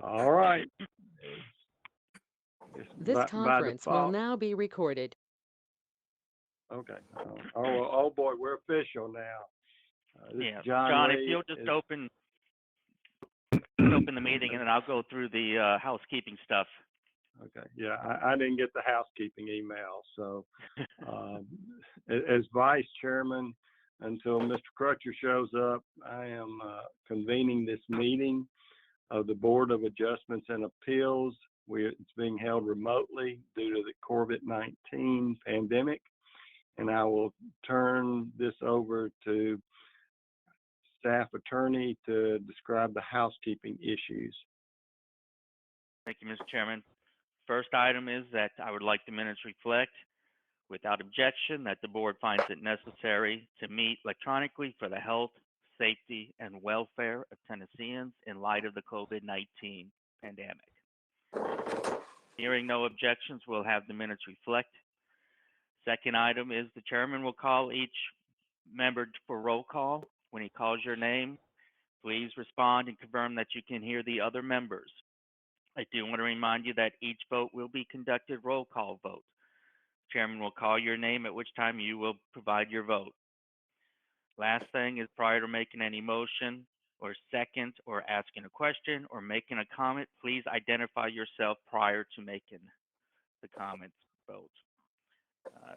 All right. This By conference will default. now be recorded. Okay. Oh boy, we're official now. This Yeah, is John John, if Lee. you'll just open the meeting, and then I'll go through the housekeeping stuff. Okay. Yeah, I didn't get the housekeeping email. So, as vice chairman, until Mr. Crutcher shows up, I am convening this meeting of the Board of Adjustments and Appeals. It's being held remotely due to the COVID-19 pandemic, and I will turn this over to staff attorney to describe the housekeeping issues. Thank you, Mr. Chairman. First item is that I would like the minutes reflect, without objection, that the board finds it necessary to meet electronically for the health, safety, and welfare of Tennesseans in light of the COVID-19 pandemic. Hearing no objections, we'll have the minutes reflect. Second item is the chairman will call each member for roll call. When he calls your name, please respond and confirm that you can hear the other members. I do want to remind you that each vote will be conducted roll call vote. Chairman will call your name, at which time you will provide your vote. Last thing is, prior to making any motion or second or asking a question or making a comment, please identify yourself prior to making the comments vote.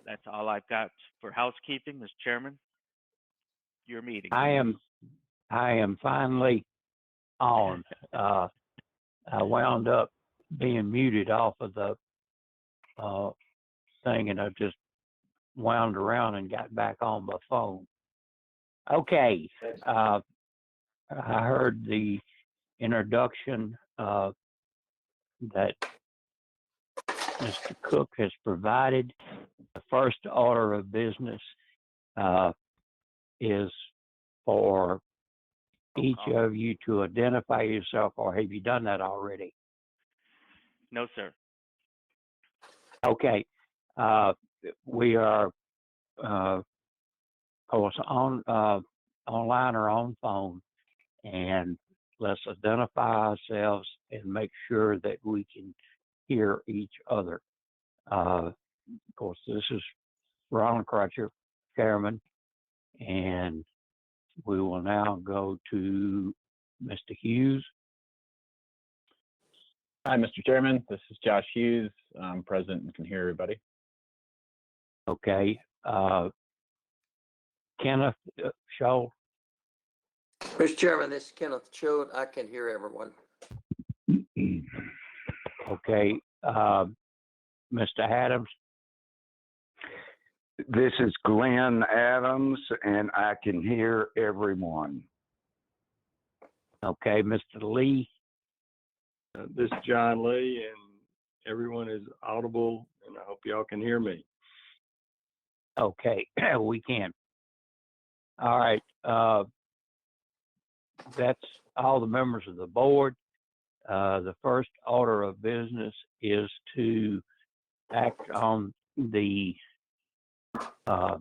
That's all I've got for housekeeping, Mr. Chairman. Your meeting. I am finally on. I wound up being muted off of the thing, and I just wound around and got back on my phone. Okay, I heard the introduction that Mr. Cook has provided. The first order of business is for each of you to identify yourself, or have you done that already? No, sir. Okay. We are, of course, on online or on phone, and let's identify ourselves and make sure that we can hear each other. Of course, this is Ronald Crutcher, chairman, and we will now go to Mr. Hughes. Hi, Mr. Chairman. This is Josh Hughes. I'm president and can hear everybody. Okay. Kenneth Shaw. Mr. Chairman, this is Kenneth Choate. I can hear everyone. Okay. Mr. Adams. This is Glenn Adams, and I can hear everyone. Okay. Mr. Lee. This is John Lee, and everyone is audible, and I hope y'all can hear me. Okay, we can. All right. That's all the members of the board. The first order of business is to act on the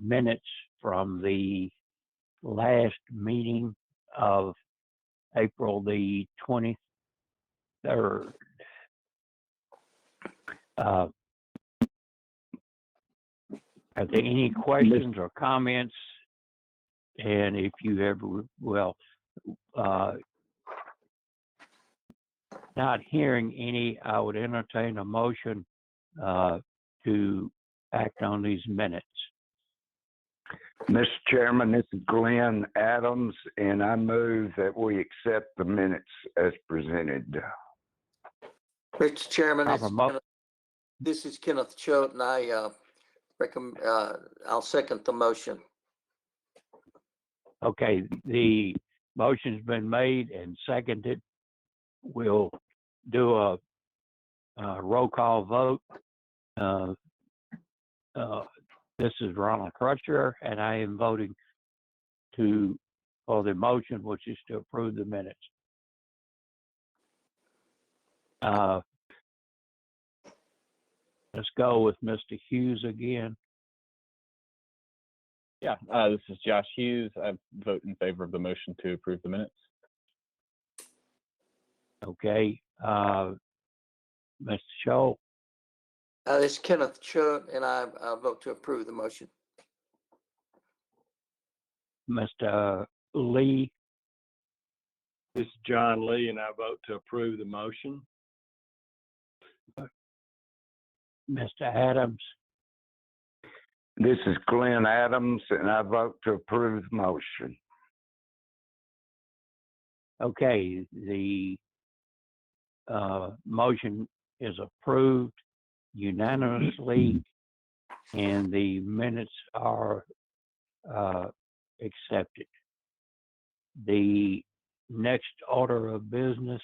minutes from the last meeting of April the 23rd. Are there any questions or comments? And if you ever, not hearing any, I would entertain a motion to act on these minutes. Mr. Chairman, this is Glenn Adams, and I move that we accept the minutes as presented. Mr. Chairman, Proper mo- this is Kenneth Choate, and I'll second the motion. Okay, the motion's been made and seconded. We'll do a roll call vote. This is Ronald Crutcher, and I am voting for the motion, which is to approve the minutes. Let's go with Mr. Hughes again. Yeah, this is Josh Hughes. I vote in favor of the motion to approve the minutes. Okay, Mr. Schultz, This is Kenneth Choate, and I vote to approve the motion. Mr. Lee, This is John Lee, and I vote to approve the motion. Mr. Adams, This is Glenn Adams, and I vote to approve the motion. okay, the motion is approved unanimously, and the minutes are accepted. The next order of business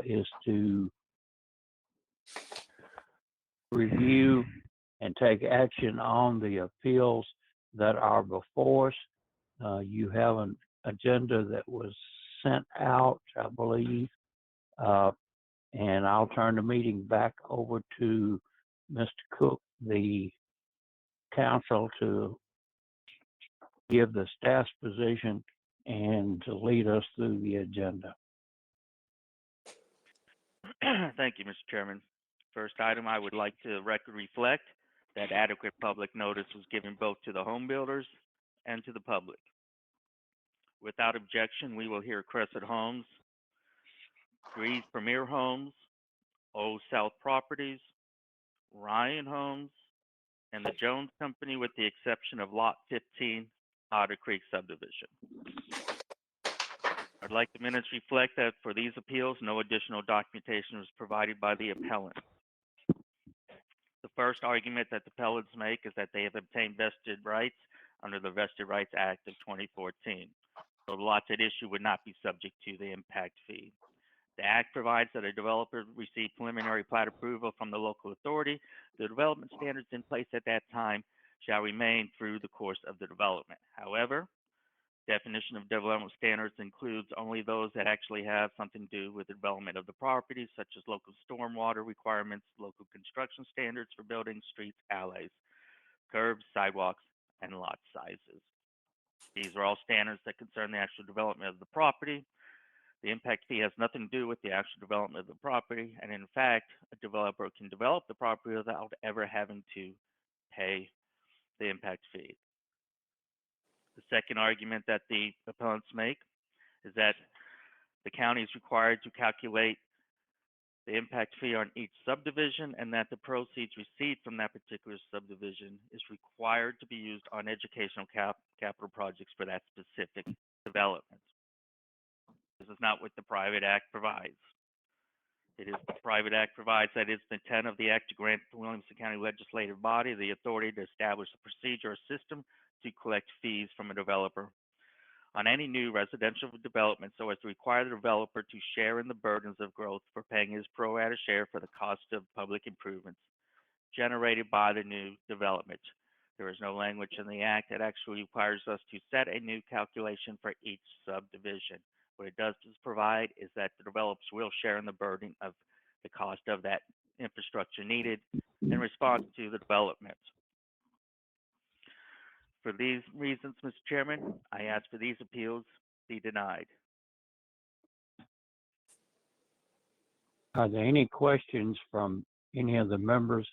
is to review and take action on the appeals that are before us. You have an agenda that was sent out, I believe, and I'll turn the meeting back over to Mr. Cook, the counsel, to give the staff's position and to lead us through the agenda. Thank you, Mr. Chairman. First item, I would like to record reflect that adequate public notice was given both to the home builders and to the public. Without objection, we will hear Crescent Homes, Breeze Premier Homes, Old South Properties, Ryan Homes, and the Jones Company, with the exception of Lot 15, Otter Creek subdivision. I'd like the minutes reflect that for these appeals, no additional documentation was provided by the appellant. The first argument that the appellants make is that they have obtained vested rights under the Vested Rights Act of 2014. So the lots at issue would not be subject to the impact fee. The act provides that a developer receive preliminary plat approval from the local authority. The development standards in place at that time shall remain through the course of the development. However, definition of development standards includes only those that actually have something to do with the development of the property, such as local stormwater requirements, local construction standards for buildings, streets, alleys, curbs, sidewalks, and lot sizes. These are all standards that concern the actual development of the property. The impact fee has nothing to do with the actual development of the property, and in fact, a developer can develop the property without ever having to pay the impact fee. The second argument that the appellants make is that the county is required to calculate the impact fee on each subdivision, and that the proceeds received from that particular subdivision is required to be used on educational capital projects for that specific development. This is not what the private act provides. It is the private act provides that it's the intent of the act to grant the Williamson County legislative body the authority to establish a procedure or system to collect fees from a developer on any new residential development, so as to require the developer to share in the burdens of growth for paying his pro rata share for the cost of public improvements generated by the new development. There is no language in the act that actually requires us to set a new calculation for each subdivision. What it does provide is that the developers will share in the burden of the cost of that infrastructure needed in response to the development. For these reasons, Mr. Chairman, I ask for these appeals be denied. Are there any questions from any of the members?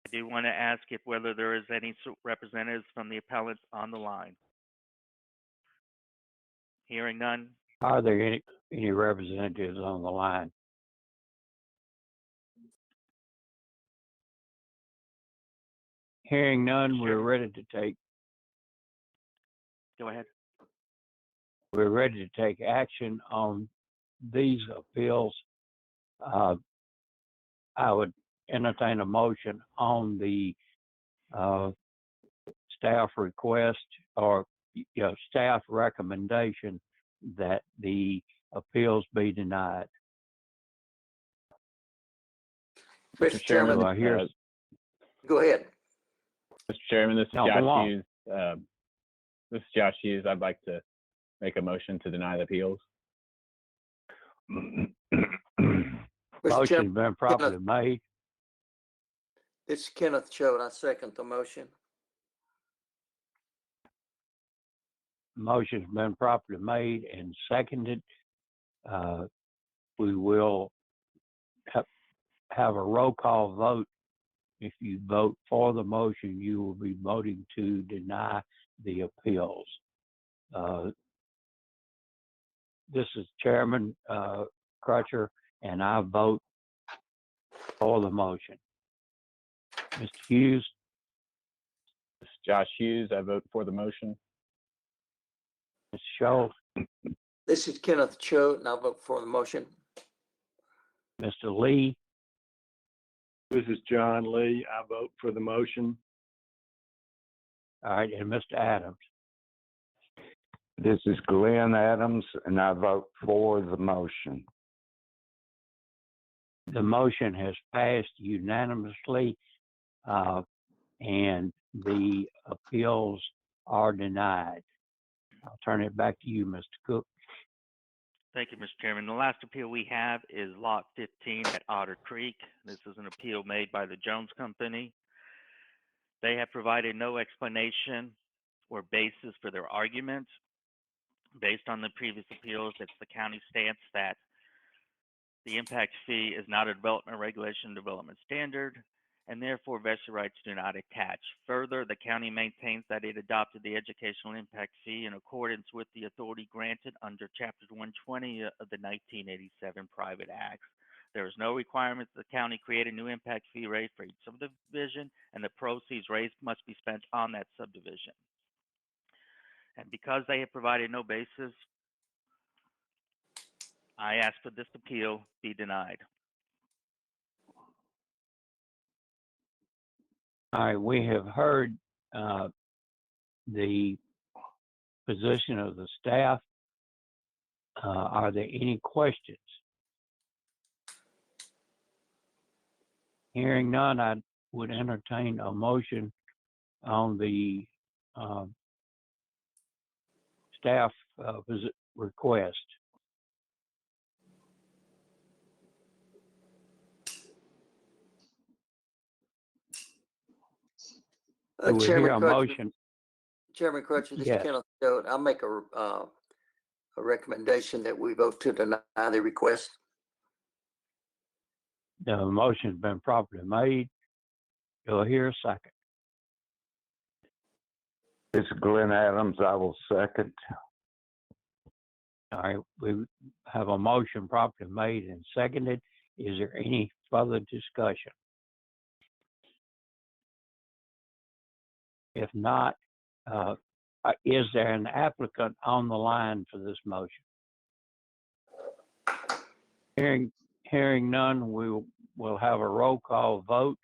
I do want to ask if whether there is any representatives from the appellants on the line. Hearing none. Are there any representatives on the line? Hearing none, we're ready to take. Go ahead. We're ready to take action on these appeals. I would entertain a motion on the staff request or staff recommendation that the appeals be denied. Mr. Chairman, Do I hear? go ahead. Mr. Chairman, this is No, go Josh on. Hughes. This is Josh Hughes. I'd like to make a motion to deny the appeals. Mr. Motion's Chairman, been properly made. this is Kenneth Choate. I second the motion. Motion's been properly made and seconded. we will have a roll call vote. If you vote for the motion, you will be voting to deny the appeals. This is Chairman Crutcher, and I vote for the motion. Mr. Hughes? This is Josh Hughes. I vote for the motion. Mr. Schultz? This is Kenneth Choate, and I'll vote for the motion. Mr. Lee? This is John Lee. I vote for the motion. All right, and Mr. Adams? This is Glenn Adams, and I vote for the motion. The motion has passed unanimously, and the appeals are denied. I'll turn it back to you, Mr. Cook. Thank you, Mr. Chairman. The last appeal we have is Lot 15 at Otter Creek. This is an appeal made by the Jones Company. They have provided no explanation or basis for their argument. Based on the previous appeals, it's the county stance that the impact fee is not a development regulation development standard, and therefore vested rights do not attach. Further, the county maintains that it adopted the educational impact fee in accordance with the authority granted under Chapter 120 of the 1987 Private Acts. There is no requirement that the county create a new impact fee rate for each subdivision, and the proceeds raised must be spent on that subdivision. And because they have provided no basis, I ask for this appeal be denied. All right, we have heard the position of the staff. Are there any questions? Hearing none, I would entertain a motion on the staff request. Do we hear a motion? Chairman Crutcher, this Yes. is Kenneth Choate. I'll make a recommendation that we vote to deny the request. The motion's been properly made. Do I hear a second? This is Glenn Adams. I will second. All right, we have a motion properly made and seconded. Is there any further discussion? If not, is there an applicant on the line for this motion? Hearing none, we will have a roll call vote,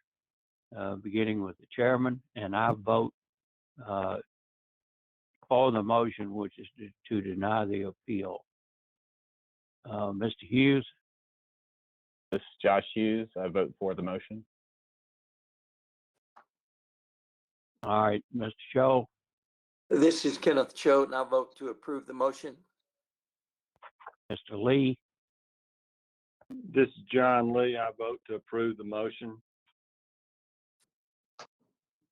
beginning with the chairman, and I vote for the motion, which is to deny the appeal. Mr. Hughes? This is Josh Hughes. I vote for the motion. All right, Mr. Scholl? This is Kenneth Choate, and I vote to approve the motion. Mr. Lee? This is John Lee. I vote to approve the motion.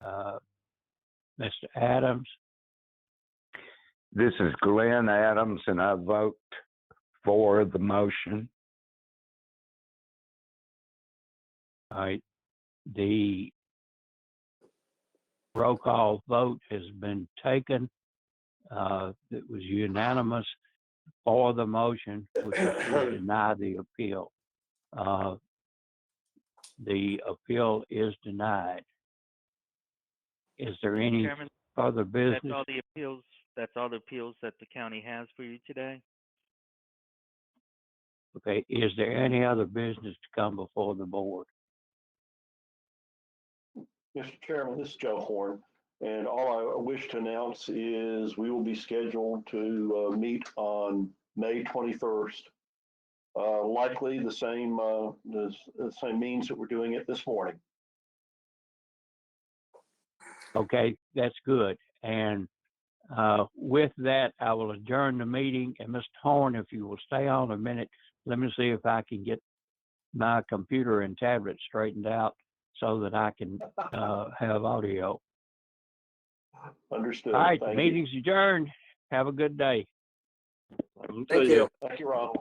Mr. Adams? This is Glenn Adams, and I vote for the motion. All right, the roll call vote has been taken. It was unanimous for the motion, which is to deny the appeal. The appeal is denied. Is there any Chairman, further business? that's all the appeals. That's all the appeals that the county has for you today. Okay, is there any other business to come before the board? Mr. Chairman, this is Joe Horn, and all I wish to announce is we will be scheduled to meet on May 21st. Likely the same means that we're doing it this morning. Okay, that's good. And with that, I will adjourn the meeting. And Mr. Horn, if you will stay on a minute, let me see if I can get my computer and tablet straightened out so that I can have audio. Understood. All right, Thank meeting's adjourned. Have a good day. Thank you. Thank you, Ronald.